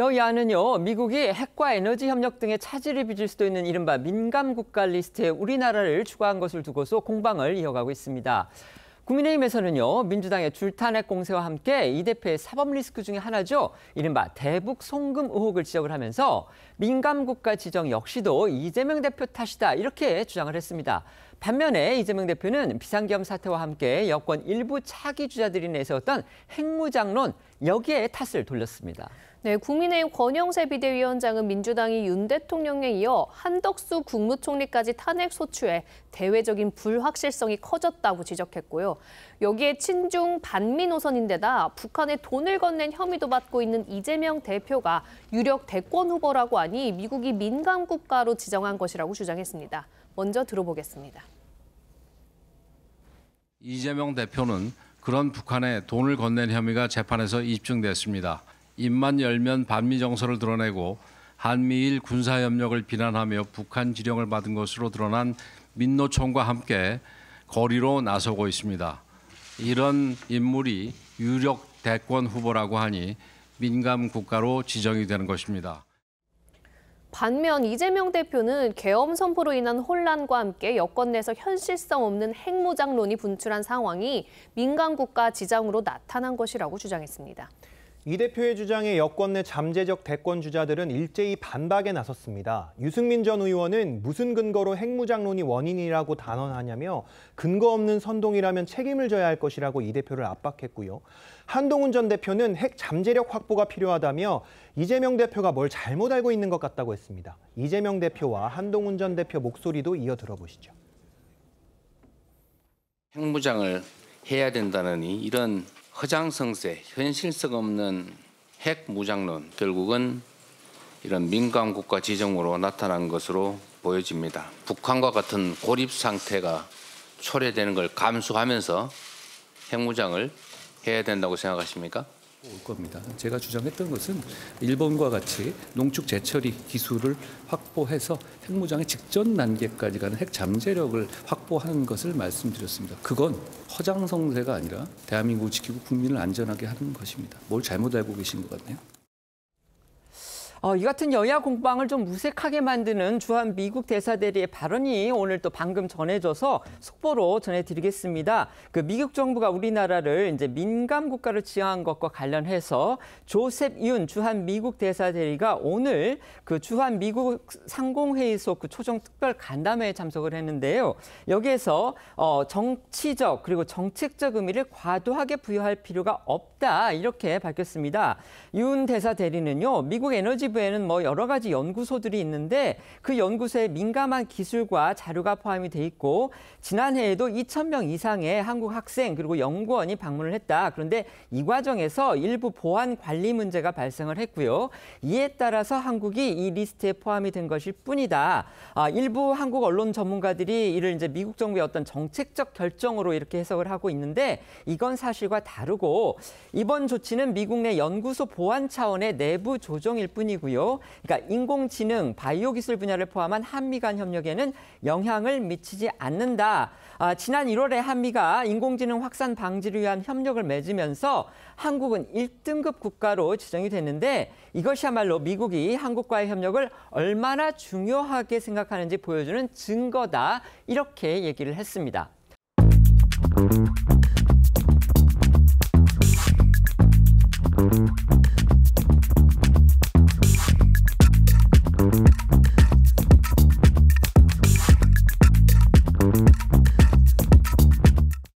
여야는요, 미국이 핵과 에너지 협력 등의 차질을 빚을 수도 있는 이른바 민감 국가 리스트에 우리나라를 추가한 것을 두고서 공방을 이어가고 있습니다. 국민의힘에서는요, 민주당의 줄탄핵 공세와 함께 이 대표의 사법 리스크 중에 하나죠. 이른바 대북 송금 의혹을 지적을 하면서 민감 국가 지정 역시도 이재명 대표 탓이다 이렇게 주장을 했습니다. 반면에 이재명 대표는 비상계엄 사태와 함께 여권 일부 차기 주자들이 내세웠던 핵무장론 여기에 탓을 돌렸습니다. 네, 국민의힘 권영세 비대위원장은 민주당이 윤 대통령에 이어 한덕수 국무총리까지 탄핵 소추해 대외적인 불확실성이 커졌다고 지적했고요. 여기에 친중 반미 노선인데다 북한에 돈을 건넨 혐의도 받고 있는 이재명 대표가 유력 대권 후보라고 하니 미국이 민감 국가로 지정한 것이라고 주장했습니다. 먼저 들어보겠습니다. 이재명 대표는 그런 북한에 돈을 건넨 혐의가 재판에서 입증됐습니다. 입만 열면 반미 정서를 드러내고 한미일 군사협력을 비난하며 북한 지령을 받은 것으로 드러난 민노총과 함께 거리로 나서고 있습니다. 이런 인물이 유력 대권 후보라고 하니 민감 국가로 지정이 되는 것입니다. 반면 이재명 대표는 계엄 선포로 인한 혼란과 함께 여권 내에서 현실성 없는 핵무장론이 분출한 상황이 민감 국가 지정으로 나타난 것이라고 주장했습니다. 이 대표의 주장에 여권 내 잠재적 대권 주자들은 일제히 반박에 나섰습니다. 유승민 전 의원은 무슨 근거로 핵무장론이 원인이라고 단언하냐며 근거 없는 선동이라면 책임을 져야 할 것이라고 이 대표를 압박했고요. 한동훈 전 대표는 핵 잠재력 확보가 필요하다며 이재명 대표가 뭘 잘못 알고 있는 것 같다고 했습니다. 이재명 대표와 한동훈 전 대표 목소리도 이어 들어보시죠. 핵무장을 해야 된다느니 이런 허장성세, 현실성 없는 핵무장론, 결국은 이런 민감국가 지정으로 나타난 것으로 보여집니다. 북한과 같은 고립 상태가 초래되는 걸 감수하면서 핵무장을 해야 된다고 생각하십니까? 올 겁니다. 제가 주장했던 것은 일본과 같이 농축 재처리 기술을 확보해서 핵무장의 직전 단계까지 가는 핵 잠재력을 확보하는 것을 말씀드렸습니다. 그건 허장성세가 아니라 대한민국을 지키고 국민을 안전하게 하는 것입니다. 뭘 잘못 알고 계신 것 같네요. 이 같은 여야 공방을 좀 무색하게 만드는 주한 미국 대사대리의 발언이 오늘 또 방금 전해져서 속보로 전해드리겠습니다. 그 미국 정부가 우리나라를 이제 민감 국가로 지정한 것과 관련해서 조셉 윤 주한 미국 대사대리가 오늘 그 주한 미국 상공회의소 그 초청 특별 간담회에 참석을 했는데요. 여기에서 정치적 그리고 정책적 의미를 과도하게 부여할 필요가 없다 이렇게 밝혔습니다. 윤 대사대리는요, 미국 에너지 부에는 여러 가지 연구소들이 있는데 그 연구소에 민감한 기술과 자료가 포함이 돼 있고 지난해에도 2,000명 이상의 한국 학생 그리고 연구원이 방문을 했다. 그런데 이 과정에서 일부 보안 관리 문제가 발생을 했고요. 이에 따라서 한국이 이 리스트에 포함이 된 것일 뿐이다. 일부 한국 언론 전문가들이 이를 이제 미국 정부의 어떤 정책적 결정으로 이렇게 해석을 하고 있는데 이건 사실과 다르고 이번 조치는 미국 내 연구소 보안 차원의 내부 조정일 뿐이고요. 그러니까 인공지능, 바이오 기술 분야를 포함한 한미 간 협력에는 영향을 미치지 않는다. 지난 1월에 한미가 인공지능 확산 방지를 위한 협력을 맺으면서 한국은 1등급 국가로 지정이 됐는데 이것이야말로 미국이 한국과의 협력을 얼마나 중요하게 생각하는지 보여주는 증거다. 이렇게 얘기를 했습니다.